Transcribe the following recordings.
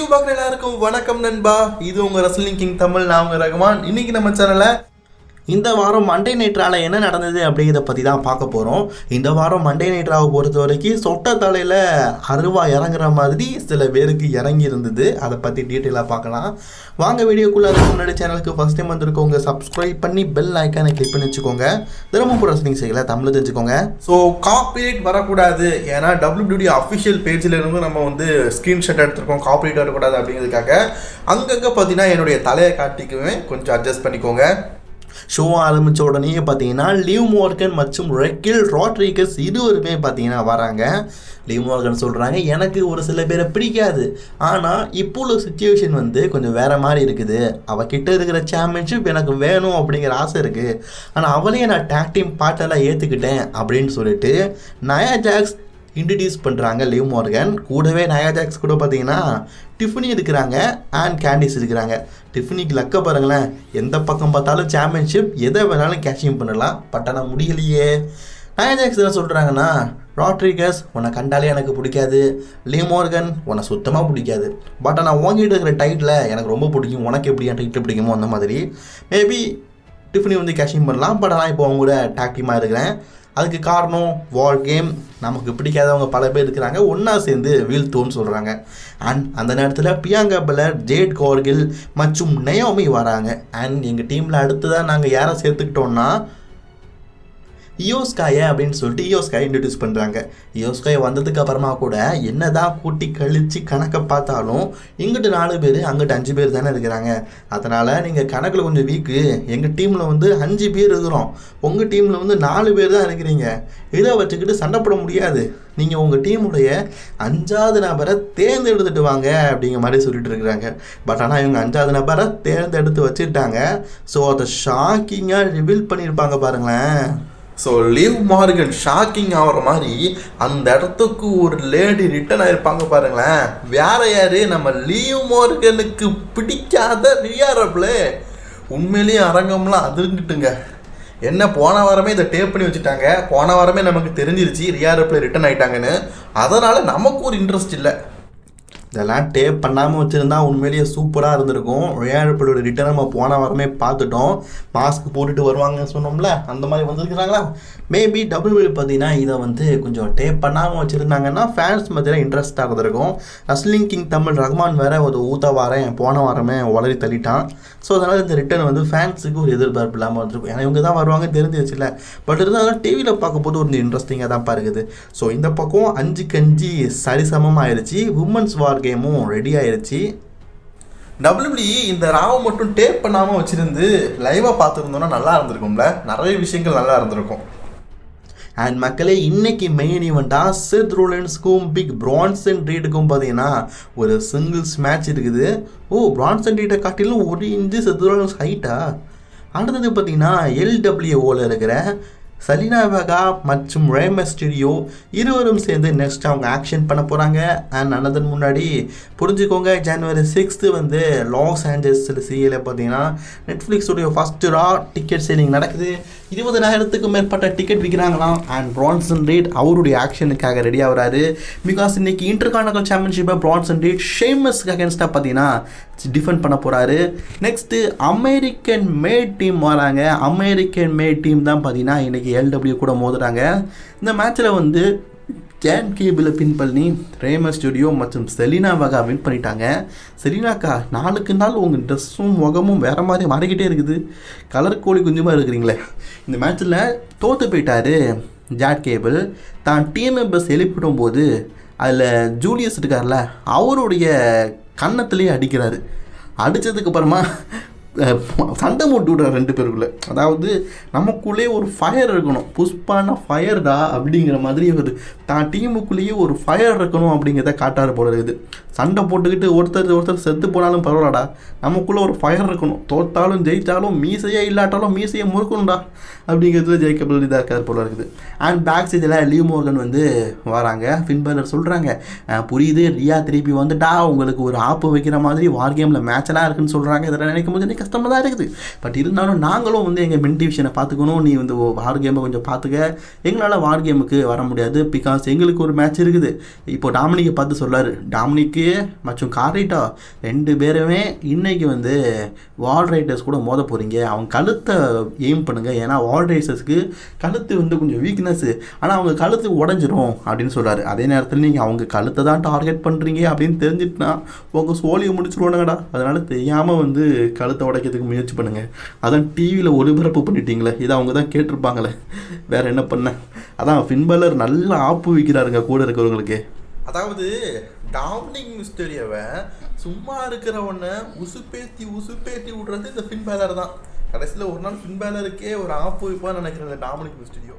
Video பார்க்குற எல்லாருக்கும் வணக்கம் நண்பா. இது உங்கள் ரெஸ்லிங் கிங் தமிழ். நான் உங்கள் ரகுமான். இன்னைக்கு நம்ம சேனலில் இந்த வாரம் மண்டே நைட்ரால என்ன நடந்தது அப்படிங்கிறத பற்றி தான் பார்க்க போகிறோம். இந்த வாரம் மண்டே நைட்ராவை பொறுத்த வரைக்கும் சொட்ட தலையில் அருவா இறங்குற மாதிரி சில பேருக்கு இறங்கி இருந்தது. அதை பற்றி டீட்டெயிலாக பார்க்கலாம். வாங்க வீடியோக்குள்ளே அதுக்கு முன்னாடி சேனலுக்கு ஃபஸ்ட் டைம் வந்திருக்கோங்க சப்ஸ்கிரைப் பண்ணி பெல் ஐக்கானை கிளிக் பண்ணி வச்சுக்கோங்க. தினமும் ரெஸ்லிங் செய்யல தமிழ் தெரிஞ்சுக்கோங்க. ஸோ காப்பிரைட் வரக்கூடாது, ஏன்னா WWE அஃபிஷியல் பேஜில் இருந்து நம்ம வந்து ஸ்க்ரீன்ஷாட் எடுத்துருக்கோம். காப்பிரைட் வரக்கூடாது அப்படிங்கிறதுக்காக அங்கங்கே பார்த்தீங்கன்னா என்னுடைய தலையை காட்டிக்குவேன், கொஞ்சம் அட்ஜஸ்ட் பண்ணிக்கோங்க. ஷோ ஆரம்பித்த உடனே பார்த்தீங்கன்னா லிவ் மோர்கன் மற்றும் ரெக்கில் ராட்ரிகஸ் இருவருமே பார்த்தீங்கன்னா வராங்க. லிவ் மோர்கன் சொல்கிறாங்க, எனக்கு ஒரு சில பேரை பிடிக்காது, ஆனால் இப்போ உள்ள சுச்சுவேஷன் வந்து கொஞ்சம் வேறு மாதிரி இருக்குது. அவகிட்ட இருக்கிற சாம்பியன்ஷிப் எனக்கு வேணும் அப்படிங்கிற ஆசை இருக்குது, ஆனால் அவளையே நான் டேக் டீம் பார்ட்டெல்லாம் ஏற்றுக்கிட்டேன் அப்படின்னு சொல்லிட்டு நயா ஜாக்ஸ் இன்ட்ரடியூஸ் பண்ணுறாங்க லிவ் மோர்கன். கூடவே நயா ஜாக்ஸ் கூட பார்த்தீங்கன்னா டிஃபனி இருக்கிறாங்க அண்ட் கேண்டிஸ் இருக்கிறாங்க. டிஃபனிக்கு லக்க பாருங்களேன், எந்த பக்கம் பார்த்தாலும் சாம்பியன்ஷிப் எதை வேணாலும் கேஷிங் பண்ணலாம், பட் ஆனால் முடியலையே. நயா ஜாக்ஸ் என்ன சொல்கிறாங்கன்னா, ராட்ரிகஸ் உன்னை கண்டாலே எனக்கு பிடிக்காது, லிவ் மோர்கன் உன்னை சுத்தமாக பிடிக்காது, பட் ஆனால் உங்ககிட்ட இருக்கிற டைட்டில் எனக்கு ரொம்ப பிடிக்கும், உனக்கு எப்படி என் டைட்டில் பிடிக்குமோ அந்த மாதிரி. மேபி டிஃபனி வந்து கேஷிங் பண்ணலாம், பட் ஆனால் இப்போ அவங்க கூட டாக் டீமாக இருக்கிறேன். அதுக்கு காரணம் வார் கேம், நமக்கு பிடிக்காதவங்க பல பேர் இருக்கிறாங்க, ஒன்றா சேர்ந்து வீழ்த்தோன்னு சொல்கிறாங்க. அண்ட் அந்த நேரத்தில் பியாங்கா பெலர், ஜேட் கார்கில் மற்றும் நயோமி வராங்க. அண்ட் எங்கள் டீமில் அடுத்ததான் நாங்கள் யாரை சேர்த்துக்கிட்டோன்னா இயோ ஸ்காயை அப்படின்னு சொல்லிட்டு இயோ ஸ்காயை இன்ட்ரடியூஸ் பண்ணுறாங்க. இயோ ஸ்காய் வந்ததுக்கு அப்புறமா கூட என்ன தான் கூட்டி கழித்து கணக்கை பார்த்தாலும் இங்கிட்டு 4 பேர் அங்கிட்டு 5 பேர் தானே இருக்கிறாங்க. அதனால் நீங்கள் கணக்கில் கொஞ்சம் வீக்கு. எங்கள் டீமில் வந்து 5 பேர் இருக்கிறோம், உங்கள் டீமில் வந்து 4 பேர் தான் இருக்கிறீங்க. இதை வச்சுக்கிட்டு சண்டை போட முடியாது, நீங்கள் உங்கள் டீமுடைய 5வது நபரை தேர்ந்தெடுத்துட்டு வாங்க அப்படிங்கிற மாதிரி சொல்லிட்டு இருக்கிறாங்க. பட் ஆனால் இவங்க 5வது நபரை தேர்ந்தெடுத்து வச்சுட்டாங்க. ஸோ அதை ஷாக்கிங்காக ரிவீல் பண்ணியிருப்பாங்க பாருங்களேன். ஸோ லிவ் மார்கன் ஷாக்கிங் ஆகிற மாதிரி அந்த இடத்துக்கு ஒரு லேடி ரிட்டர்ன் ஆகிருப்பாங்க பாருங்களேன். வேற யாரு, நம்ம லிவ் மார்கனுக்கு பிடிக்காத ரியா ரிப்ளே. உண்மையிலேயே அரங்கம்லாம் அதிர்ந்துட்டுங்க. என்ன போன வாரமே இதை டேப் பண்ணி வச்சுட்டாங்க, போன வாரமே நமக்கு தெரிஞ்சிருச்சு ரியா ரிப்ளே ரிட்டர்ன் ஆகிட்டாங்கன்னு. அதனால் நமக்கு ஒரு இன்ட்ரெஸ்ட் இல்லை. இதெல்லாம் டேப் பண்ணாமல் வச்சுருந்தா உண்மையிலேயே சூப்பராக இருந்திருக்கும். ரியா ரிப்ளேயோட ரிட்டர்ன் நம்ம போன வாரமே பார்த்துட்டோம். மாஸ்க் போட்டுட்டு வருவாங்கன்னு சொன்னோம்ல, அந்த மாதிரி வந்துருக்குறாங்களா. மேபி WWE பார்த்தீங்கன்னா இதை வந்து கொஞ்சம் டேப் பண்ணாமல் வச்சுருந்தாங்கன்னா ஃபேன்ஸ் மத்தியில் இன்ட்ரெஸ்ட்டாக இருந்திருக்கும். ரெஸ்லிங் கிங் தமிழ் ரகுமான் வேறு ஒரு ஊத்த வாரம் போன வாரமே வளரி தள்ளிட்டான். ஸோ அதனால் இந்த ரிட்டர்ன் வந்து ஃபேன்ஸுக்கு ஒரு எதிர்பார்ப்பு இல்லாமல் வந்துருக்கும். ஏன்னா இவங்க தான் வருவாங்கன்னு தெரிஞ்சிருச்சுல. பட் இருந்தாலும் டிவியில் பார்க்கும்போது ஒரு இன்ட்ரெஸ்டிங்காக தான் இருக்குது. ஸோ இந்த பக்கம் 5க்கு 5 சரிசமமாக ஆயிடுச்சு. உமன்ஸ் வார் கேமும் ரெடி ஆயிடுச்சு. WWE இந்த ராவை மட்டும் டேப் பண்ணாமல் வச்சுருந்து லைவாக பார்த்துருந்தோன்னா நல்லா இருந்திருக்கும்ல, நிறைய விஷயங்கள் நல்லா இருந்திருக்கும். அண்ட் மக்களே, இன்னைக்கு மெயின் ஈவெண்ட்டாக செத் ரோலன்ஸ்க்கும் பிக் பிரான்சன் ரீடுக்கும் பார்த்தீங்கன்னா ஒரு சிங்கிள்ஸ் மேட்ச் இருக்குது. பிரான்சன் ரீடை காட்டிலும் 1 இன்ச்சு செத் ரோலன்ஸ் ஹைட்டா. அடுத்தது பார்த்தீங்கன்னா LWOவில் இருக்கிற சலீனா வெகா மற்றும் ரே மிஸ்டீரியோ இருவரும் சேர்ந்து நெக்ஸ்ட் அவங்க ஆக்ஷன் பண்ண போகிறாங்க. அண்ட் அதற்கு முன்னாடி புரிஞ்சுக்கோங்க, ஜனவரி 6 வந்து லாஸ் ஏஞ்சல்ஸில் சிஏல பார்த்தீங்கன்னா நெட்ஃப்ளிக்ஸுடைய ஃபஸ்ட்டு ரா டிக்கெட் சேலிங் நடக்குது. 20,000க்கும் மேற்பட்ட டிக்கெட் விற்கிறாங்களாம். அண்ட் பிரான்சன் ரீட் அவருடைய ஆக்ஷனுக்காக ரெடி ஆகிறாரு. பிகாஸ் இன்னைக்கு இன்டர்கான்டினென்டல் சாம்பியன்ஷிப்பை பிரான்சன் ரீட் ஷேமஸ்க்கு அகேன்ஸ்டாக பார்த்தீங்கன்னா டிஃபெண்ட் பண்ண போகிறாரு. நெக்ஸ்ட்டு அமெரிக்கன் மேட் டீம் வராங்க. அமெரிக்கன் மேட் டீம் தான் பார்த்தீங்கன்னா இன்றைக்கி LW கூட மோதுறாங்க. இந்த மேட்ச்சில் வந்து ஜான் கேபிளை பின் பண்ணி ரே மிஸ்டீரியோ மற்றும் செலினா வெகா வின் பண்ணிட்டாங்க. செலினாக்கா, நாளுக்கு நாள் உங்கள் ட்ரெஸ்ஸும் முகமும் வேறு மாதிரி மாறிக்கிட்டே இருக்குது, கலர் கோழி குஞ்சுமாக இருக்கிறீங்களே. இந்த மேட்ச்சில் தோற்று போயிட்டார் ஜான் கேபிள். தான் டீம் மெம்பர்ஸ் எழுப்பிடும் போது அதில் ஜூலியஸ் இருக்கார்ல, அவருடைய கன்னத்துலேயே அடிக்கிறாரு. அடித்ததுக்கப்புறமா சண்டை மூட்டு விடுறாரு 2 பேருக்குள்ளே. அதாவது நமக்குள்ளேயே ஒரு ஃபயர் இருக்கணும், புஷ்பான ஃபயர்டா அப்படிங்கிற மாதிரி ஒரு தான் டீமுக்குள்ளேயே ஒரு ஃபயர் இருக்கணும் அப்படிங்கிறத காட்டாரு போல இருக்குது. சண்டை போட்டுக்கிட்டு ஒருத்தர் செத்து போனாலும் பரவாயில்லடா, நமக்குள்ளே ஒரு ஃபயர் இருக்கணும், தோற்றாலும் ஜெயித்தாலும் மீசையே இல்லாட்டாலும் மீசையை முறுக்கணும்டா அப்படிங்கிறதுல ஜெயிக்கபிள் இதாக இருக்காது போல இருக்குது. அண்ட் பேக் ஸ்டேஜில் லிவ் மோர்கன் வந்து வராங்க. ஃபின் பேலர் சொல்கிறாங்க, புரியுது ரியா திருப்பி வந்துட்டா, உங்களுக்கு ஒரு ஆப்பு வைக்கிற மாதிரி வார் கேமில் மேட்செல்லாம் இருக்குன்னு சொல்கிறாங்க. இதெல்லாம் நினைக்கும் போது எனக்கு கஷ்டமாக தான் இருக்குது. பட் இருந்தாலும் நாங்களும் வந்து எங்கள் மென் டிவிஷனை பார்த்துக்கணும், நீ வந்து வார் கேமை கொஞ்சம் பார்த்துக்க. எங்களால் வார் கேமுக்கு வர முடியாது, பிகாஸ் எங்களுக்கு ஒரு மேட்ச் இருக்குது. இப்போ டாமினிக்கை பார்த்து சொல்லார், டாமினிக்கு மற்றும் காரைட்டா 2 பேருமே இன்றைக்கி வந்து வால் ரைடர்ஸ் கூட மோத போகிறீங்க, அவங்க கழுத்தை எய்ம் பண்ணுங்கள். ஏன்னா வால் ரைடர்ஸுக்கு கழுத்து வந்து கொஞ்சம் வீக்னஸ்ஸு, ஆனால் அவங்க கழுத்து உடஞ்சிரும் அப்படின்னு சொல்கிறார். அதே நேரத்தில் நீங்கள் அவங்க கழுத்தை தான் டார்கெட் பண்ணுறீங்க அப்படின்னு தெரிஞ்சிட்டுனா உங்கள் சோழியை முடிச்சுருவானுங்கடா. அதனால் தெரியாமல் வந்து கழுத்தை உடைக்கிறதுக்கு முயற்சி பண்ணுங்கள். அதான் டிவியில் ஒளிபரப்பு பண்ணிட்டீங்களே, இதை அவங்க தான் கேட்டிருப்பாங்களே, வேறு என்ன பண்ண. அதான் ஃபின் பலர் நல்லா ஆப்பு வைக்கிறாருங்க கூட இருக்கிறவங்களுக்கு. அதாவது டாமினிக் மிஸ்டீரியோவை சும்மா இருக்கிறவனை உசுப்பேத்தி விடுறது இந்த ஃபின் பேலர் தான். கடைசியில் ஒரு நாள் ஃபின் பேலருக்கே ஒரு ஆப்பு வைப்பான்னு நினைக்கிறேன் இந்த டாமினிக் மிஸ்டீரியோ.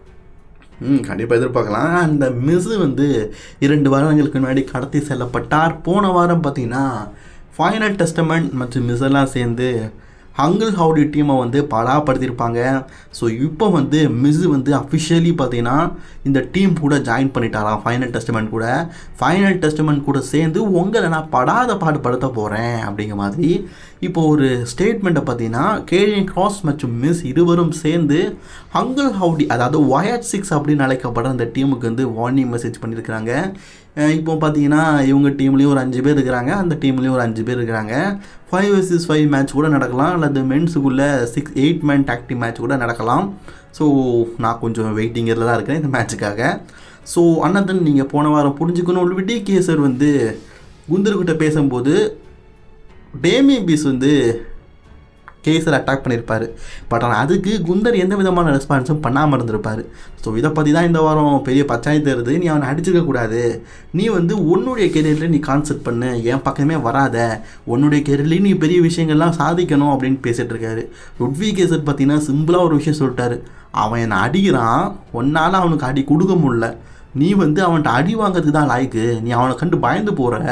கண்டிப்பாக எதிர்பார்க்கலாம். அந்த மிஸ்ஸு வந்து 2 வாரங்களுக்கு முன்னாடி கடத்தி செல்லப்பட்டார். போன வாரம் பார்த்தீங்கன்னா ஃபைனல் டெஸ்டமெண்ட் மற்றும் மிஸ் எல்லாம் சேர்ந்து ஹங்கிள் ஹவுடி டீமை வந்து படாப்படுத்தியிருப்பாங்க. ஸோ இப்போ வந்து மிஸ் வந்து அஃபிஷியலி பார்த்தீங்கன்னா இந்த டீம் கூட ஜாயின் பண்ணிட்டாராம். ஃபைனல் டெஸ்டமெண்ட் கூட சேர்ந்து உங்களை நான் படாத பாடுபடுத்த போகிறேன் அப்படிங்கிற மாதிரி இப்போது ஒரு ஸ்டேட்மெண்ட்டை பார்த்தீங்கன்னா கேரியன் கிராஸ் மற்றும் மிஸ் இருவரும் சேர்ந்து ஹங்கிள் ஹவுடி, அதாவது ஒயட் 6 அப்படின்னு அழைக்கப்படுற அந்த டீமுக்கு வந்து வார்னிங் மெசேஜ் பண்ணியிருக்கிறாங்க. இப்போ பார்த்தீங்கன்னா இவங்க டீம்லேயும் ஒரு 5 பேர் இருக்கிறாங்க, அந்த டீம்லேயும் ஒரு 5 பேர் இருக்கிறாங்க. 5 vs 5 மேட்ச் கூட நடக்கலாம், அல்லது மென்ஸுக்குள்ளே 6-8 மேன் டாக்டிக் மேட்ச் கூட நடக்கலாம். ஸோ நான் கொஞ்சம் வெயிட்டிங்கில் தான் இருக்கேன் இந்த மேட்சுக்காக. ஸோ அண்ணன் நீங்கள் போன வாரம் புரிஞ்சுக்கணும், விடி கேசர் வந்து குந்தர்கிட்ட பேசும்போது டேமியன் பீஸ் வந்து கேஸில் அட்டாக் பண்ணியிருப்பார். பட் ஆனால் அதுக்கு குந்தர் எந்த விதமான ரெஸ்பான்ஸும் பண்ணாமல் இருந்திருப்பார். ஸோ இதை பற்றி தான் இந்த வாரம் பெரிய பஞ்சாயத்து வருது. நீ அவனை அடிச்சிருக்கக்கூடாது, நீ வந்து உன்னுடைய கெரியரில் நீ கான்சென்ட் பண்ணு, என் பக்கமே வராத, உன்னுடைய கெரியர்லேயும் நீ பெரிய விஷயங்கள்லாம் சாதிக்கணும் அப்படின்னு பேசிகிட்டு இருக்காரு. லுட்வி கேசர் பார்த்தீங்கன்னா சிம்பிளாக ஒரு விஷயம் சொல்லிட்டாரு, அவன் என்னை அடிக்கிறான், ஒன்னால் அவனுக்கு அடி கொடுக்க முடியல, நீ வந்து அவன்கிட்ட அடி வாங்கிறதுக்கு தான் லாய்க்கு, நீ அவனை கண்டு பயந்து போகிற,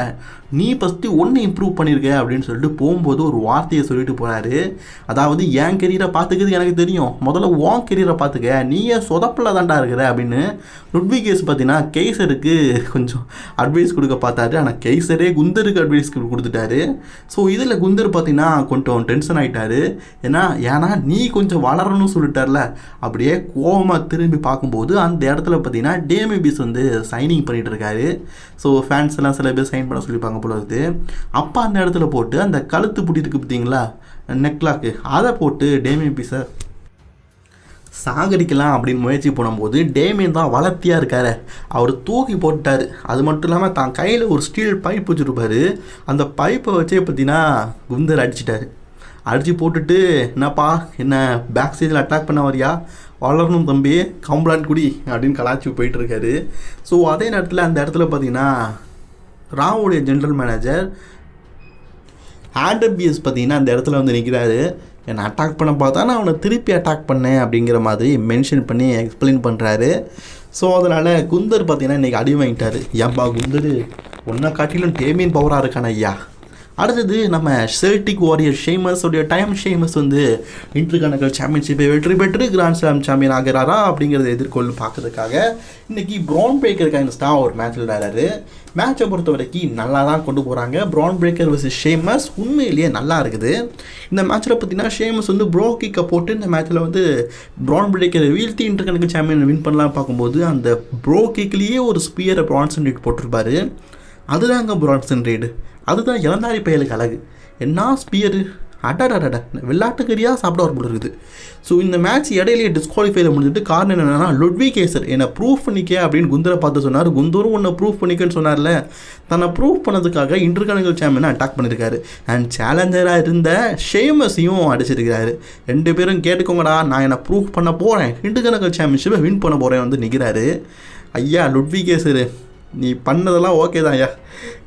நீ ஃபஸ்ட்டு ஒன்று இம்ப்ரூவ் பண்ணியிருக்க அப்படின்னு சொல்லிட்டு போகும்போது ஒரு வார்த்தையை சொல்லிட்டு போகிறாரு. அதாவது என் கெரியரை பார்த்துக்கிறது எனக்கு தெரியும், முதல்ல உன் கெரியரை பார்த்துக்க, நீயே சொதப்பில் தாண்டா இருக்கிற அப்படின்னு லுட்வி கேஸ் பார்த்தீங்கன்னா கெய்சருக்கு கொஞ்சம் அட்வைஸ் கொடுக்க பார்த்தாரு. ஆனால் கெய்சரே குந்தருக்கு அட்வைஸ் கொடுத்துட்டாரு. ஸோ இதில் குந்தர் பார்த்தீங்கன்னா கொஞ்சம் டென்ஷன் ஆகிட்டாரு. ஏன்னா நீ கொஞ்சம் வளரணும்னு சொல்லிட்டார்ல, அப்படியே கோவமாக திரும்பி பார்க்கும்போது அந்த இடத்துல பார்த்தீங்கன்னா டேமியன் பீஸ் வந்து சைனிங் பண்ணிகிட்டு இருக்காரு. ஸோ ஃபேன்ஸ் எல்லாம் சில பேர் சைன் பண்ண சொல்லிப்பாங்க போல இருக்குது. அப்போ அந்த இடத்துல போட்டு அந்த கழுத்து பிடிருக்கு பார்த்தீங்களா நெக்லாக்கு, அதை போட்டு டேமியன் பீஸை சாகடிக்கலாம் அப்படின்னு முயற்சி பண்ணும்போது டேமியன் தான் வளர்த்தியாக இருக்கார், அவர் தூக்கி போட்டுட்டார். அது மட்டும் இல்லாமல் தான் கையில் ஒரு ஸ்டீல் பைப் வச்சுருப்பார், அந்த பைப்பை வச்சே பார்த்தீங்கன்னா குந்தர் அடித்து போட்டுட்டு என்னப்பா என்ன பேக் சைடில் அட்டாக் பண்ண வரியா, வளரணும் தம்பி, கம்பளான் குடி அப்படின்னு கலாச்சி போயிட்டுருக்காரு. ஸோ அதே நேரத்தில் அந்த இடத்துல பார்த்தீங்கன்னா ராவோடைய ஜென்ரல் மேனேஜர் ஆண்டபிஎஸ் பார்த்தீங்கன்னா அந்த இடத்துல வந்து நிற்கிறாரு. என்னை அட்டாக் பண்ண பார்த்தா நான் அவனை திருப்பி அட்டாக் பண்ணேன் அப்படிங்கிற மாதிரி மென்ஷன் பண்ணி எக்ஸ்பிளைன் பண்ணுறாரு. ஸோ அதனால் குந்தர் பார்த்தீங்கன்னா இன்றைக்கி அடி வாங்கிட்டார். ஏன்பா குந்தர் ஒன்றை காட்டிலும் டேமியன் பவராக இருக்கான ஐயா. அடுத்தது நம்ம செல்டிக் வாரியர் ஷேமஸோடைய ஷேமஸ் வந்து இன்டர்கான்டினென்டல் சாம்பியன்ஷிப்பை வெற்றி பெற்று கிராண்ட் ஸ்லாம் சாம்பியன் ஆகிறாரா அப்படிங்கிறத எதிர்கொள்ள பார்க்கறதுக்காக இன்றைக்கி ப்ரான் பிரேக்கர் கைன்ஸ்டாக ஒரு மேட்ச் விளையாடுறாரு. மேட்சை பொறுத்த வரைக்கும் நல்லா தான் கொண்டு போகிறாங்க. ப்ரான் பிரேக்கர் வர்சஸ் ஷேமஸ் உண்மையிலேயே நல்லா இருக்குது. இந்த மேட்ச்சில் பார்த்தீங்கன்னா ஷேமஸ் வந்து ப்ரோ கிக்கை போட்டு இந்த மேட்ச்சில் வந்து ப்ரான் பிரேக்கரை வீழ்த்தி இன்டர்கான்டினென்டல் சாம்பியன் வின் பண்ணலாம் பார்க்கும்போது அந்த ப்ரோ கிக்லேயே ஒரு ஸ்பியரை பிரான்சன் ரீட் போட்டிருப்பாரு. அதுதாங்க பிரான்சன் ரீடு, அதுதான் இளந்தாரி பயலுக்கு அழகு. என்ன ஸ்பியரு, அடடட விளையாட்டுக்கரியாக சாப்பிட வர போல இருக்குது. ஸோ இந்த மேட்ச் இடையிலேயே டிஸ்குவாலிஃபைல முடிஞ்சிட்டு காரணம் என்னென்னா லுட்வி கேசர் என்னை ப்ரூவ் பண்ணிக்க அப்படின்னு குந்தரை பார்த்து சொன்னார். குந்தரும் உன்னை ப்ரூவ் பண்ணிக்கன்னு சொன்னார்ல, தன்னை ப்ரூவ் பண்ணதுக்காக இன்டர்கான்டினென்டல் சாம்பியனை அட்டாக் பண்ணியிருக்காரு. அண்ட் சேலஞ்சராக இருந்த ஷேமஸையும் அடிச்சிருக்கிறாரு. 2 பேரும் கேட்டுக்கோங்கடா, நான் என்னை ப்ரூவ் பண்ண போகிறேன், இன்டர்கான்டினென்டல் சாம்பியன்ஷிப்பை வின் பண்ண போகிறேன் வந்து நிற்கிறாரு. ஐயா லுட்வி கேசர் நீ பண்ணதெல்லாம் ஓகே தான் ஐயா,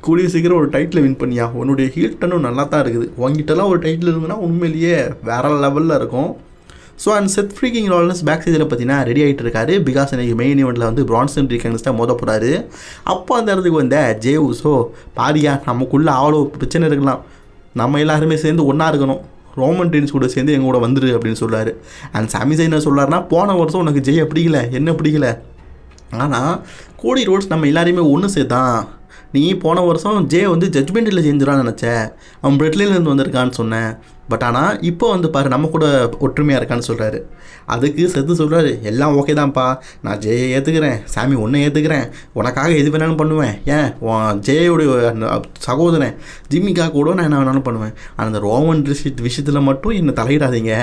கூடிய சீக்கிரம் ஒரு டைட்டில் வின் பண்ணியா, உன்னுடைய ஹீல்டனும் நல்லா தான் இருக்குது, உங்ககிட்டலாம் ஒரு டைட்டில் இருந்ததுன்னா உண்மையிலேயே வேறு லெவலில் இருக்கும். So and Seth freaking Rollins back சைடில் பார்த்தீங்கன்னா ரெடி ஆகிட்டு இருக்காரு. பிகாஸ் எனக்கு மெயின் ஈவெண்ட்டில் வந்து பிரான்சன் ரீகன்ஸ்டாக மோத போகிறாரு. அப்போ அந்த இடத்துக்கு வந்த ஜேவுஸோ பாரியா நமக்குள்ளே அவ்வளோ பிரச்சனை இருக்கலாம், நம்ம எல்லாருமே சேர்ந்து ஒன்றா இருக்கணும், ரோமன் டென்ஸ் கூட சேர்ந்து எங்கள் கூட வந்துரு அப்படின்னு சொல்கிறாரு. அண்ட் சாமிசை என்ன சொல்கிறாருன்னா, போன வருஷம் உனக்கு ஜெய பிடிக்கல, என்ன பிடிக்கல, ஆனால் கோடி ரோட்ஸ் நம்ம எல்லாரையுமே ஒன்று சேர்த்தான், நீ போன வருஷம் ஜே வந்து ஜட்மெண்ட்டில் செஞ்சிடான்னு நினச்ச, அவன் பிரெட்லேருந்து வந்திருக்கான்னு சொன்னேன், பட் ஆனால் இப்போ வந்து பாரு நம்ம கூட ஒற்றுமையாக இருக்கான்னு சொல்கிறாரு. அதுக்கு செத்து சொல்கிறாரு, எல்லாம் ஓகே தான்ப்பா, நான் ஜெயை ஏற்றுக்கிறேன், சாமி ஒன்றை ஏற்றுக்கிறேன், உனக்காக எது வேணாலும் பண்ணுவேன், ஏன் ஜெயோடைய சகோதரன் ஜிம்மிக்காக கூட நான் என்ன வேணாலும் பண்ணுவேன், ஆனால் அந்த ரோமன் விஷயத்தில் மட்டும் என்னை தலையிடாதீங்க,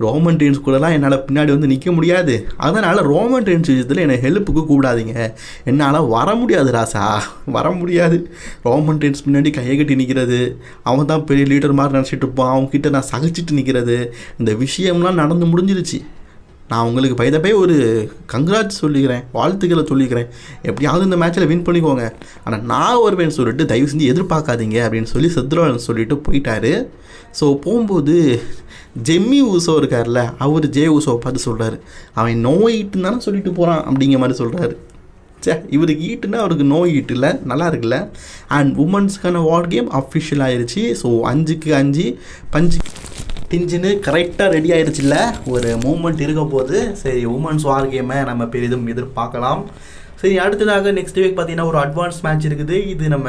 ரோமன் ரெயின்ஸ் கூடலாம் என்னால் பின்னாடி வந்து நிற்க முடியாது, அதனால் ரோமன் ரெயின்ஸ் விஷயத்தில் என்னை ஹெல்ப்புக்கு கூப்பிடாதீங்க, என்னால் வர முடியாது ராசா, வர முடியாது, ரோமன் ரெயின்ஸ் முன்னாடி கையை கட்டி நிற்கிறது, அவன் தான் பெரிய லீடர் மாதிரி நினச்சிட்டு இருப்பான், அவங்ககிட்ட நான் சகிச்சிட்டு நிற்கிறது, இந்த விஷயம்லாம் நடந்து முடிஞ்சிருச்சு. நான் உங்களுக்கு பைதப்பே ஒரு கங்க்ராட்ஸ் சொல்லிக்கிறேன், வாழ்த்துக்களை சொல்லிக்கிறேன், எப்படியாவது இந்த மேட்ச்சில் வின் பண்ணிக்கோங்க, ஆனால் நான் வருவேன்னு சொல்லிட்டு தயவு செஞ்சு எதிர்பார்க்காதீங்க அப்படின்னு சொல்லி செத்ரோன்னு சொல்லிட்டு போயிட்டாரு. ஸோ போகும்போது ஜெம்மி ஊசோ இருக்கார்ல, அவர் ஜே ஊசோவை பார்த்து சொல்கிறாரு, அவன் நோய் ஈட்டுன்னு தானே சொல்லிட்டு போகிறான் அப்படிங்கிற மாதிரி சொல்கிறாரு. இவருக்கு ஈட்டுன்னா அவருக்கு நோய் ஈட்டு இல்லை, நல்லா இருக்குல்ல. அண்ட் உமன்ஸ்க்கான வார் கேம் அஃபிஷியல் ஆயிடுச்சு. ஸோ 5க்கு 5 பஞ்சு டிஞ்சுன்னு கரெக்டாக ரெடி ஆயிடுச்சுல்ல, ஒரு மூமெண்ட் இருக்க போது. சரி, உமன்ஸ் வார் கேமை நம்ம பெரிதும் எதிர்பார்க்கலாம். சரி, அடுத்ததாக நெக்ஸ்ட் வீக் பார்த்தீங்கன்னா ஒரு அட்வான்ஸ் மேட்ச் இருக்குது. இது நம்ம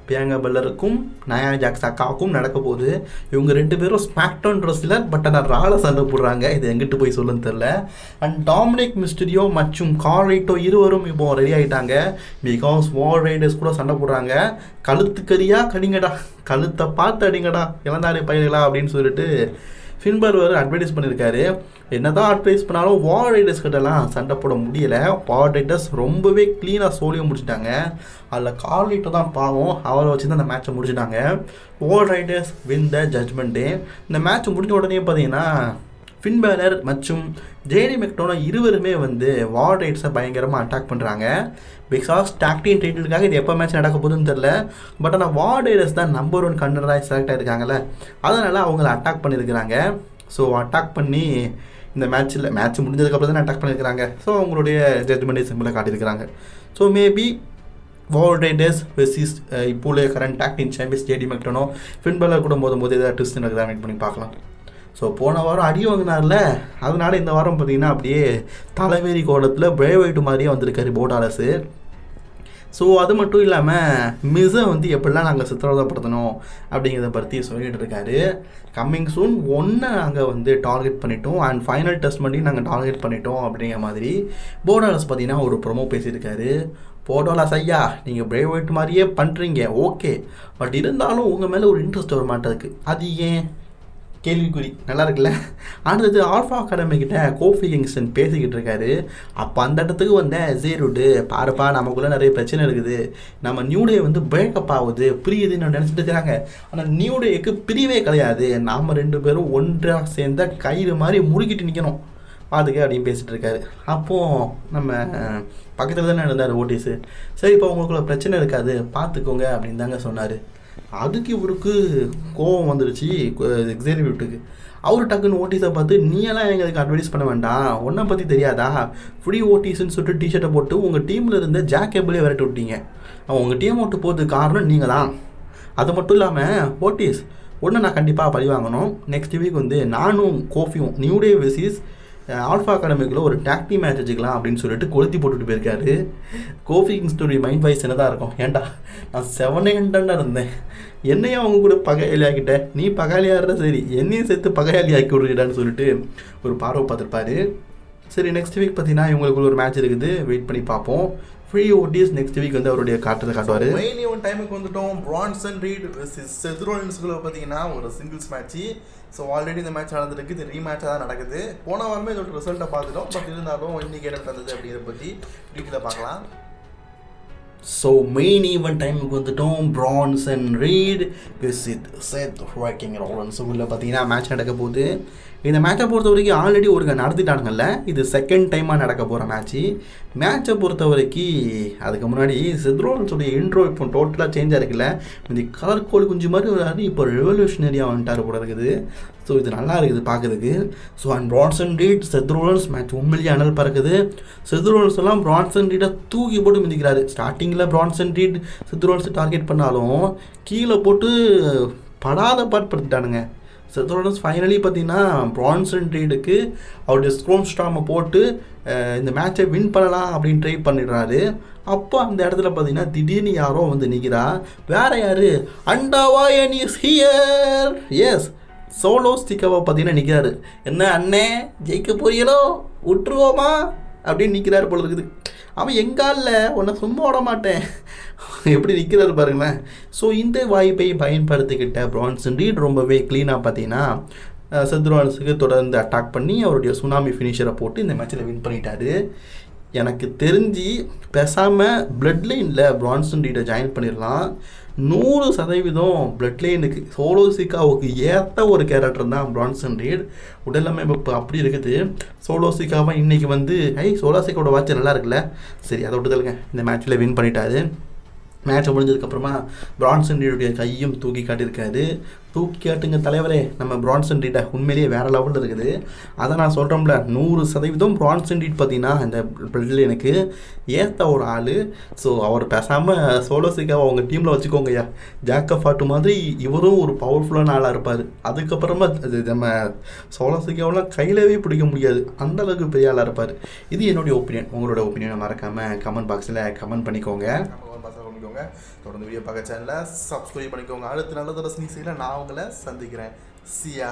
பியாங்கா பெல்லருக்கும் நயா ஜாக்ஸ் அக்காவுக்கும் நடக்க போகுது. இவங்க 2 பேரும் ஸ்மாக்டவுன் ரெஸ்லர், பட் ஆனால் ரால சண்டை போடுறாங்க. இது எங்கிட்டு போய் சொல்லுன்னு தெரில. அண்ட் டாமினிக் மிஸ்டீரியோ மற்றும் கால் ரைட்டோ இருவரும் இப்போ ரெடி ஆகிட்டாங்க. பிகாஸ் வால் ரைடர்ஸ் கூட சண்டை போடுறாங்க. கழுத்துக்கறியா கடிங்கடா, கழுத்தை பார்த்து அடிங்கடா இளந்தாரி பயிர்களா அப்படின்னு சொல்லிட்டு ஃபின்பர் அட்வைஸ் பண்ணியிருக்காரு. என்ன தான் அட்வைஸ் பண்ணாலும் வால் ரைடர்ஸ் கிட்டலாம் சண்டை போட முடியலை. வால் ரைடர்ஸ் ரொம்பவே க்ளீனாக சோழியை முடிச்சிட்டாங்க. அதில் கால் ரைட்டோ தான் பாவம், அவரை வச்சு தான் அந்த மேட்ச்சை முடிச்சிட்டாங்க. வால் ரைடர்ஸ் வின் த ஜட்மெண்ட் டே. இந்த மேட்ச் முடிஞ்ச உடனே பார்த்தீங்கன்னா ஃபின் பேலர் மற்றும் ஜேடி மெக்டோனா இருவருமே வந்து வால் ரைடர்ஸை பயங்கரமாக அட்டாக் பண்ணுறாங்க. பிகாஸ் டாக்டின் டைட்டிலுக்காக இது எப்போ மேட்ச் நடக்க போகுதுன்னு தெரில. பட் ஆனால் வால் ரைடர்ஸ் தான் நம்பர் 1 கண்டராக செலக்ட் ஆகிருக்காங்கல்ல, அதனால் அவங்கள அட்டாக் பண்ணியிருக்கிறாங்க. ஸோ அட்டாக் பண்ணி இந்த மேட்ச் முடிஞ்சதுக்கப்புறம் தான் அட்டாக் பண்ணியிருக்கிறாங்க. ஸோ அவங்களுடைய ஜட்மெண்ட் சிம்பிளாக காட்டியிருக்கிறாங்க. So maybe War Raiders versus இப்போ உள்ள கரண்ட் டாக்டின் champions JD McDonagh Finn Balor கூட போது ஏதாவது ட்விஸ்ட் நடக்குதா வெயிட் பண்ணி பார்க்கலாம். ஸோ போன வாரம் அடி வாங்கினார்ல, அதனால இந்த வாரம் பார்த்தீங்கன்னா அப்படியே தலைவேரி கோலத்தில் பிரேவைட்டு மாதிரியே வந்திருக்காரு போடாலஸு. ஸோ அது மட்டும் இல்லாமல் மிஸ்ஸை வந்து எப்படிலாம் நாங்கள் சித்திரவதைப்படுத்தணும் அப்படிங்கிறத பற்றி சொல்லிகிட்டு இருக்காரு. கம்மிங் சூன் 1 நாங்கள் வந்து டார்கெட் பண்ணிட்டோம் அண்ட் ஃபைனல் டெஸ்ட் பண்ணி நாங்கள் டார்கெட் பண்ணிட்டோம் அப்படிங்கிற மாதிரி போடாலஸ் பார்த்தீங்கன்னா ஒரு ப்ரொமோ பேசியிருக்காரு. போடாலஸ் ஐயா, நீங்கள் பிரேவைட் மாதிரியே பண்ணுறீங்க ஓகே, பட் இருந்தாலும் உங்கள் மேலே ஒரு இன்ட்ரெஸ்ட் வர மாட்டேருக்கு, அது ஏன் கேள்விக்குறி. நல்லா இருக்குல்ல. அடுத்தது ஆல்ஃபா அகாடமி கிட்ட கோஃபி கிங்ஸ்டன் பேசிக்கிட்டு இருக்காரு. அப்போ அந்த இடத்துக்கு வந்தேன் ஜீரோடு, பாருப்பா நமக்குள்ளே நிறைய பிரச்சனை இருக்குது, நம்ம நியூ டே வந்து பிரேக்கப் ஆகுது பிரியுதுன்னு நினச்சிட்டு இருக்கிறாங்க. ஆனால் நியூ டேக்கு பிரிவே கிடையாது, நாம் 2 பேரும் ஒன்றாக சேர்ந்த கயிறு மாதிரி முறுக்கிட்டு நிற்கணும் அதுக்கு அப்படின்னு பேசிகிட்டு இருக்காரு. அப்போது நம்ம பக்கத்தில் தானே இருந்தார் ஓட்டிஸு. சரி, இப்போ உங்களுக்குள்ள பிரச்சனை இருக்காது பார்த்துக்கோங்க அப்படின்னு தாங்க சொன்னார். அதுக்கு இவருக்கு கோவம் வந்துருச்சு எக்ஸிக்யூட்டிவ்க்கு. அவர் டக்குன்னு ஓட்டிஸை பார்த்து, நீ எல்லாம் எங்களுக்கு அட்வைஸ் பண்ண வேண்டாம், ஒன்றை பற்றி தெரியாதா, ஃப்ரீ ஓட்டிஸ்ன்னு சொல்லிட்டு டிஷர்ட்டை போட்டு உங்கள் டீமில் இருந்த ஜாக் கேபிளே விரட்டி விட்டீங்க, அவன் உங்கள் டீம் விட்டு போகிறதுக்கு காரணம் நீங்கள் தான். அது மட்டும் இல்லாமல் ஓட்டிஸ் ஒன்று நான் கண்டிப்பாக பழி வாங்கணும், நெக்ஸ்ட் வீக் வந்து நானும் கோஃபியும் நியூ டே வெர்சஸ் ஆல்ஃபா அகாடமிக்குள்ள ஒரு டாக்டி மேட்ச் வச்சுக்கலாம் அப்படின்னு சொல்லிட்டு கொளுத்தி போட்டுட்டு போயிருக்காரு. கோஃபி கிங்ஸ்டோடைய மைண்ட் வாய்ஸ் என்ன தான் இருக்கும், ஏன்டா நான் 700 இருந்தேன், என்னையும் அவங்க கூட பகையாளி ஆக்கிட்டேன், நீ பகையாளியாடுற சரி என்னையும் சேர்த்து பகையாளி ஆக்கி விடுறிடான்னு சொல்லிட்டு ஒரு பார்வை பார்த்துருப்பாரு. சரி, நெக்ஸ்ட் வீக் பார்த்தீங்கன்னா இவங்களுக்குள்ள ஒரு மேட்ச் இருக்குது, வெயிட் பண்ணி பார்ப்போம். ஃப்ரீ ஓட்டிஸ் நெக்ஸ்ட் வீக் வந்து அவருடைய காட்டுவார். மெயின் ஈவென்ட் டைமுக்கு வந்துட்டோம். பிரான்சன் ரீட் செத் ரோலின்ஸ்குள்ள பார்த்தீங்கன்னா ஒரு சிங்கிள்ஸ் மேட்ச்சு. ஸோ ஆல்ரெடி இந்த மேட்ச் நடந்துருக்கு, இது ரீமேட்சாக தான் நடக்குது. போன வாரமே இதோட ரிசல்ட்டை பார்த்துட்டோம், பட் இருந்தாலும் இன்னைக்கு என்ன நடந்தது அப்படிங்கிறத பற்றி டீட்டெயிலாக பார்க்கலாம். ஸோ மெயின் ஈவென்ட் டைமுக்கு வந்துட்டோம். பிரான்சன் ரீட் வித் செத் ரோலின்ஸுக்குள்ள பார்த்தீங்கன்னா மேட்ச் நடக்க போகுது. இந்த மேட்சை பொறுத்த வரைக்கும் ஆல்ரெடி ஒரு நடத்திட்டானுங்கல்ல, இது செகண்ட் டைமாக நடக்க போகிற மேட்சை பொறுத்த வரைக்கும் அதுக்கு முன்னாடி செத் ரோலின்ஸோடைய இன்ட்ரோ இப்போ டோட்டலாக சேஞ்ச் ஆகிருக்குல்ல, இந்த கலர் கோழி குஞ்சு மாதிரி வராது, இப்போ ரெவல்யூஷனரியாக வந்துட்டார் கூட இருக்குது. ஸோ இது நல்லா இருக்குது பார்க்குறதுக்கு. So and Bronson Reed Seth Rollins match உண்மையிலேயே அனல் பறக்குது. செத் ரோலின்ஸ் எல்லாம் பிரான்சன் ரீடை தூக்கி போட்டு மிதிக்கிறாரு. ஸ்டார்டிங்கில் பிரான்சன் ரீட் செத் ரோலின்ஸை டார்கெட் பண்ணாலும் கீழே போட்டு படாத பாட்படுத்திட்டானுங்க. செத் ரோலின்ஸ் ஃபைனலி பார்த்தீங்கன்னா பிரான்சன் ரீடுக்கு அவருடைய ஸ்க்ரோம் ஸ்டாமை போட்டு இந்த மேட்சை வின் பண்ணலாம் அப்படின்னு ட்ரை பண்ணிடுறாரு. அப்போ அந்த இடத்துல பார்த்தீங்கன்னா திடீர்னு யாரோ வந்து நிற்கிறா. வேற யாரு, அண்டாவா என் இஸ் ஹியர். எஸ், சோலோ ஸ்டிக்காவை பார்த்தீங்கன்னா நிற்கிறாரு. என்ன அண்ணே ஜெயிக்க போறீங்களோ விட்டுருவோமா அப்படின்னு நிற்கிறாரு போல இருக்குது. அவன் எங்காலில் உன்னை சும்மா விட மாட்டேன் எப்படி நிற்கிறாரு பாருங்களேன். ஸோ இந்த வாய்ப்பை பயன்படுத்திக்கிட்ட பிரான்சன் ரீட் ரொம்பவே க்ளீனாக பார்த்தீங்கன்னா செத் ராலின்ஸுக்கு தொடர்ந்து அட்டாக் பண்ணி அவருடைய சுனாமி ஃபினிஷரை போட்டு இந்த மேட்சில் வின் பண்ணிட்டாரு. எனக்கு தெரிஞ்சு பேசாமல் பிளட் லைனில் பிரான்சன் ரீடை ஜாயின் பண்ணிடலாம். 100% பிளட் லைனுக்கு சோலோ சிக்காவுக்கு ஏற்ற ஒரு கேரக்டர் தான் பிரான்சன் ரீட். உடலமைப்பு அப்படி இருக்குது. சோலோ சிக்காவை இன்றைக்கி சோலோ சிக்காவோட வாட்ச் நல்லா இருக்குல்ல, சரி அதை விட்டுதலுங்க. இந்த மேட்ச்சில் வின் பண்ணிட்டாரு. மேட்ச் முடிஞ்சதுக்கப்புறமா பிரான்சன் ரீடுடைய கையும் தூக்கி காட்டியிருக்காரு. தூக்கி காட்டுங்க தலைவரே, நம்ம பிரான்சன் ரீட்டை உண்மையிலேயே வேறு லெவலில் இருக்குது. அதை நான் சொல்கிறோம்ல, 100% பிரான்சன் ரீட் பார்த்தீங்கன்னா இந்த பிளட்டில் எனக்கு ஏற்ற ஒரு ஆள். ஸோ அவர் பேசாமல் சோலோ சிக்காவை அவங்க டீமில் வச்சுக்கோங்கய்யா. ஜாக்கப் ஃபாட்டு மாதிரி இவரும் ஒரு பவர்ஃபுல்லான ஆளாக இருப்பார். அதுக்கப்புறமா நம்ம சோலோ சிக்காவெலாம் கையிலவே பிடிக்க முடியாது, அந்தளவுக்கு பெரிய ஆளாக இருப்பார். இது என்னுடைய ஒப்பீனியன். உங்களோட ஒப்பீனியனை மறக்காமல் கமெண்ட் பாக்ஸில் கமெண்ட் பண்ணிக்கோங்க. தொடர்ந்து வீடியோ பார்க்க சேனலை சப்ஸ்கிரைப் பண்ணிக்கோங்க. அடுத்து நல்ல ரசனி செய்யல நான் உங்களை சந்திக்கிறேன். சியா.